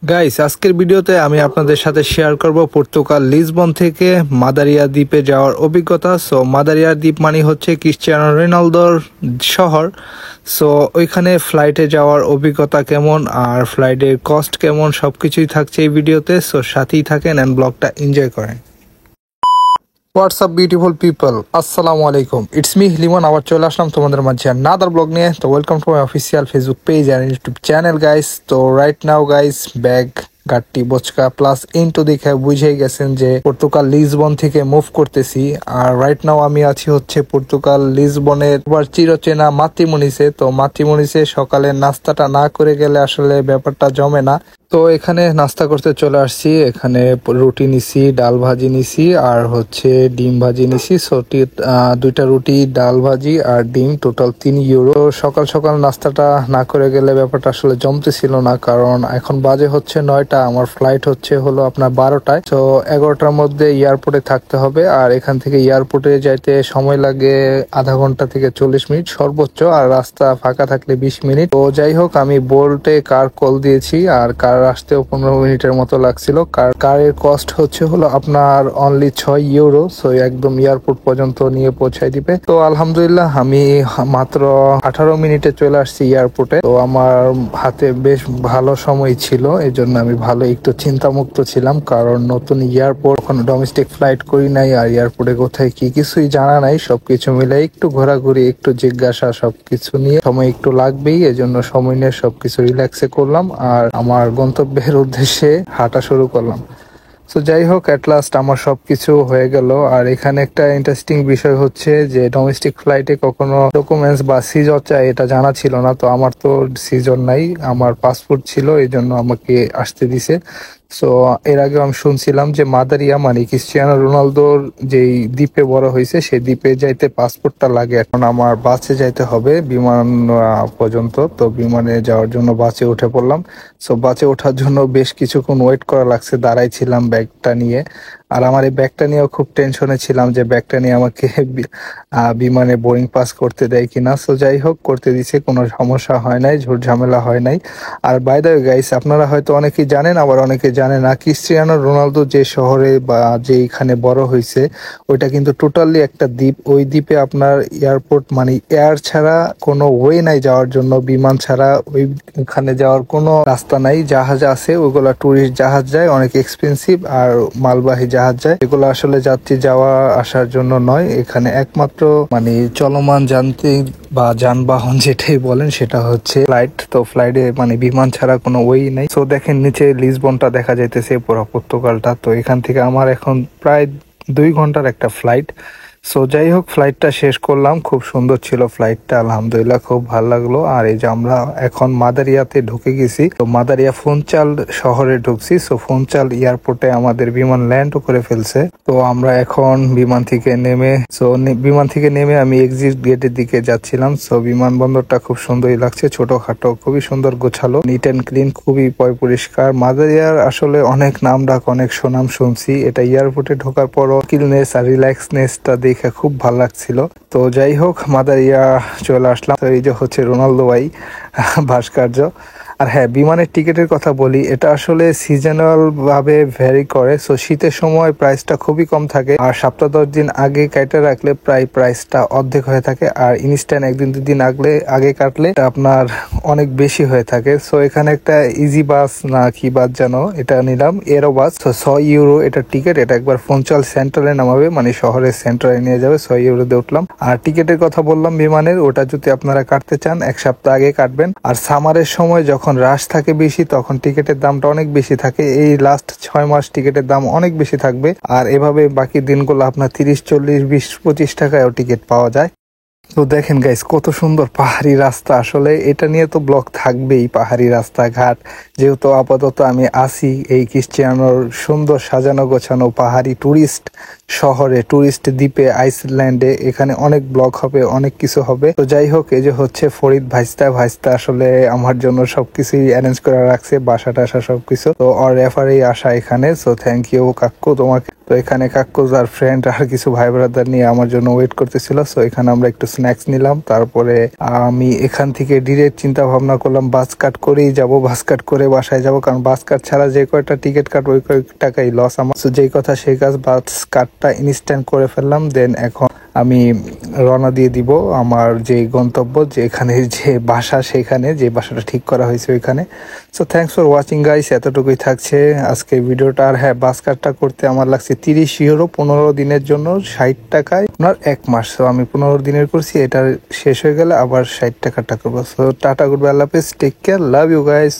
Guys, আজকের ভিডিওতে আমি আপনাদের সাথে শেয়ার করব পর্তুগাল লিসবন থেকে মাদারিয়া দ্বীপে যাওয়ার অভিজ্ঞতা। সো মাদারিয়া দ্বীপ মানে হচ্ছে ক্রিশ্চিয়ানো রোনালদোর শহর। সো ওইখানে ফ্লাইটে যাওয়ার অভিজ্ঞতা কেমন আর ফ্লাইটের কস্ট কেমন সবকিছুই থাকছে এই ভিডিওতে। সো সাথেই থাকেন এন্ড ব্লগটা এনজয় করেন। হোয়াটসঅ্যাপ বিউটিফুল পিপল, আসসালামু আলাইকুম। ইটস মি লিমন, আবার চলে আসলাম তোমাদের মাঝে নাদার ব্লগ নিয়ে। তো welcome to my official Facebook page and YouTube channel guys. তো রাইট নাও গাইস, ব্যাগ গাট্টি বোচকা প্লাস ইন্টু দেখে বুঝেই গেছেন যে পর্তুগাল লিসবন থেকে মুভ করতেছি। আর রাইট নাও আমি আছি হচ্ছে পর্তুগাল লিসবনের চিরচেনা মাতৃমনিসে। তো মাতৃমনিসে সকালের নাস্তাটা না করে গেলে আসলে ব্যাপারটা জমে না। তো এখানে নাস্তা করতে চলে আসছি। এখানে রুটি নিছি, ডাল ভাজি নিছি আর হচ্ছে ডিম ভাজি নিছি। দুইটা রুটি, ডাল ভাজি আর ডিম, টোটাল 3 ইউরো। সকাল সকাল নাস্তাটা না করে গেলে ব্যাপারটা আসলে জমতেছিল না, কারণ এখন বাজে হচ্ছে 9টা, আমার ফ্লাইট হলো আপনার 12টায়। তো 11টার মধ্যে এয়ারপোর্টে থাকতে হবে। আর এখান থেকে এয়ারপোর্টে যাইতে সময় লাগে আধা ঘন্টা থেকে 40 মিনিট সর্বোচ্চ, আর রাস্তা ফাঁকা থাকলে 20 মিনিট। তো যাই হোক, আমি বোল্টে কার কল দিয়েছি, আর কার আসতেও 15 মিনিটের মতো লাগছিল। কারের কস্ট হলো আপনার অনলি 6 ইউরো। সো একদম এয়ারপোর্ট পর্যন্ত নিয়ে পৌঁছায় দিবে। তো আলহামদুলিল্লাহ আমি মাত্র 18 মিনিটে চলে আসছি এয়ারপোর্টে। তো আমার হাতে বেশ ভালো সময় ছিল, এই জন্য আমি ভালো একটু চিন্তামুক্ত ছিলাম, কারণ নতুন এয়ারপোর্ট, কোনো ডোমেস্টিক ফ্লাইট করি নাই, আর এয়ারপোর্টে কোথায় কি কিছুই জানা নাই। সবকিছু মিলে একটু ঘোরাঘুরি, একটু জিজ্ঞাসা, সবকিছু নিয়ে সময় একটু লাগবেই। এজন্য সময় নিয়ে সবকিছু রিল্যাক্সে করলাম আর আমার গন্তব্যের উদ্দেশ্যে হাঁটা শুরু করলাম। তো যাই হোক, অ্যাট লাস্ট আমার সবকিছু হয়ে গেল। আর এখানে একটা ইন্টারেস্টিং বিষয় হচ্ছে যে ডোমেস্টিক ফ্লাইটে কখনো ডকুমেন্টস বা সিজর চাই, এটা জানা ছিল না। তো আমার তো সিজর নাই, আমার পাসপোর্ট ছিল, এই জন্য আমাকে আসতে দিছে। সো এর আগে আমি শুনছিলাম যে মাদারিয়া মানে ক্রিশ্চিয়ানো রোনালদোর যেই দ্বীপে বড় হয়েছে সেই দ্বীপে যাইতে পাসপোর্টটা লাগে। এখন আমার বাসে যাইতে হবে বিমান পর্যন্ত। তো বিমানে যাওয়ার জন্য বাসে উঠে পড়লাম। সো বাসে ওঠার জন্য বেশ কিছুক্ষণ ওয়েট করা লাগছে, দাঁড়াই ছিলাম ব্যাগটা নিয়ে। আর আমার এই ব্যাগটা নিয়েও খুব টেনশনে ছিলাম যে ব্যাগটা নিয়ে আমাকে বিমানে বোর্ডিং পাস করতে দেয় কিনা। সো যাই হোক, করতে দিছে, কোনো সমস্যা হয় নাই, ঝুট ঝামেলা হয় নাই। আর বাই দ্য ওয়ে গাইস, আপনারা হয়তো অনেকেই জানেন, আবার অনেকে জানে না, ক্রিশ্চিয়ানো রোনালদো যে শহরে বা যেইখানে বড় হয়েছে ওইটা কিন্তু টোটালি একটা দ্বীপ। ওই দ্বীপে আপনার এয়ারপোর্ট মানে এয়ার ছাড়া কোনো ওয়ে নাই যাওয়ার জন্য, বিমান ছাড়া ওইখানে যাওয়ার কোনো রাস্তা নাই। জাহাজ আছে, ওইগুলা টুরিস্ট জাহাজ যায়, অনেক এক্সপেন্সিভ, আর মালবাহী জাহাজ যায়, এগুলো আসলে যাত্রী যাওয়া আসার জন্য নয়। এখানে একমাত্র মানে চলমান যান্ত্রিক বা যানবাহন যেটাই বলেন সেটা হচ্ছে ফ্লাইট। তো ফ্লাইটে মানে বিমান ছাড়া কোনো ওয়েই নাই। তো দেখেন নিচে লিসবনটা দেখা যাইতেছে, পুরো পর্তুগালটা। তো এখান থেকে আমার এখন প্রায় 2 ঘন্টার একটা ফ্লাইট। সো যাই হোক, ফ্লাইটটা শেষ করলাম, খুব সুন্দর ছিল ফ্লাইটটা, আলহামদুলিল্লাহ খুব ভালো লাগলো। আর এই যে আমরা এখন মাদারিয়াতে ঢুকে গেছি। তো মাদারিয়া ফুনচাল শহরে ঢুকছি। সো ফুনচাল এয়ারপোর্টে আমাদের বিমান ল্যান্ডও করে ফেলছে। তো আমরা এখন বিমান থেকে নেমে আমি এক্সিট গেটের দিকে যাচ্ছিলাম। সো বিমানবন্দরটা খুব সুন্দরই লাগছে, ছোটখাটো, খুবই সুন্দর গোছালো, নিট অ্যান্ড ক্লিন, খুবই পরিষ্কার। মাদারিয়ার আসলে অনেক নাম ডাক, অনেক সুনাম শুনছি। এটা এয়ারপোর্টে ঢোকার পরও কিলনেস আর রিল্যাক্সনেসটা দেখে খুব ভালো লাগছিল। তো যাই হোক, মাদারিয়া চলে আসলাম। তো এই যে হচ্ছে রোনালদো ভাই ভাস্কর্য। আর হ্যাঁ, বিমানের টিকিটের কথা বলি, এটা আসলে সিজনাল ভাবে ভ্যারি করে। সো শীতের সময় প্রাইসটা খুবই কম থাকে, আর সপ্তাহ 10 দিন আগে কাটে রাখলে প্রায় প্রাইসটা অর্ধেক হয়ে থাকে, আর ইনস্ট্যান্ট 1-2 দিন আগে কাটলে আপনার অনেক বেশি হয়ে থাকে। সো এখানে একটা ইজি বাস না কি বাস যেন, এটা নিলাম, এরো বাস। 6 ইউরো এটা টিকিট। এটা একবার ফুনচাল সেন্টারে নামাবে, মানে শহরের সেন্টারে নিয়ে যাবে। 6 ইউরোতে উঠলাম। আর টিকিটের কথা বললাম বিমানের, ওটা যদি আপনারা কাটতে চান 1 সপ্তাহ আগে কাটবেন। আর সামারের সময় যখন রাশ থাকে বেশি, তখন টিকিটের দামটা অনেক বেশি থাকে। এই লাস্ট 6 মাস টিকিটের দাম অনেক বেশি থাকবে। আর এভাবে বাকি দিনগুলো আপনার 30, 40, 20, 25 টাকায়ও টিকিট পাওয়া যায়। তো দেখেন গাইস, কত সুন্দর পাহাড়ি রাস্তা। আসলে এটা নিয়ে তো ব্লগ থাকবেই, পাহাড়ি রাস্তাঘাট। যেহেতু আপাতত আমি আসি এই ক্রিশ্চিয়ানোর সুন্দর সাজানো গোছানো পাহাড়ি টুরিস্ট শহরে, টুরিস্ট দ্বীপে, আইসল্যান্ডে, এখানে অনেক ব্লগ হবে, অনেক কিছু হবে। তো যাই হোক, এই যে হচ্ছে ফরিদ ভাইস্তা আসলে আমার জন্য সবকিছুই অ্যারেঞ্জ করে রাখছে, বাসা টাসা সবকিছু। তো ওর রেফারেই আসা এখানে। সো থ্যাংক ইউ কাকু তোমাকে। তো এখানে কাকুজ আর ফ্রেন্ড আর কিছু ভাই ব্রাদার নিয়ে আমার জন্য ওয়েট করতেছিল। সো এখানে আমরা একটু স্ন্যাক্স নিলাম, তারপরে আমি এখান থেকে ডিরেক্ট চিন্তা ভাবনা করলাম বাস কাট করেই যাব, বাস কাট করে বাসায় যাব, কারণ বাস কাট ছাড়া যে কয়টা টিকিট কাট ওই কয় টাকাই লস আমার। সো যেই কথা সেই কাজ, বাস কাটটা ইনস্ট্যান্ট করে ফেললাম। দেন এখন আমি রওনা দিয়ে দিব আমার যে গন্তব্য, যে এখানে যে বাসা, সেখানে যে বাসাটা ঠিক করা হয়েছে ওইখানে। So thanks for watching guys, এতটুকুই থাকছে আজকে ভিডিওটা। আর হ্যাঁ, বাস কাটটা করতে আমার লাগছে 30 ইউরো 15 দিনের জন্য, 60 টাকায় আপনার 1 মাস। সো আমি 15 দিনের করছি, এটা শেষ হয়ে গেলে আবার 60 টাকাটা করবো। সো টাটা, গুড বাই, আল্লাহ হাফেজ, take care, love you guys.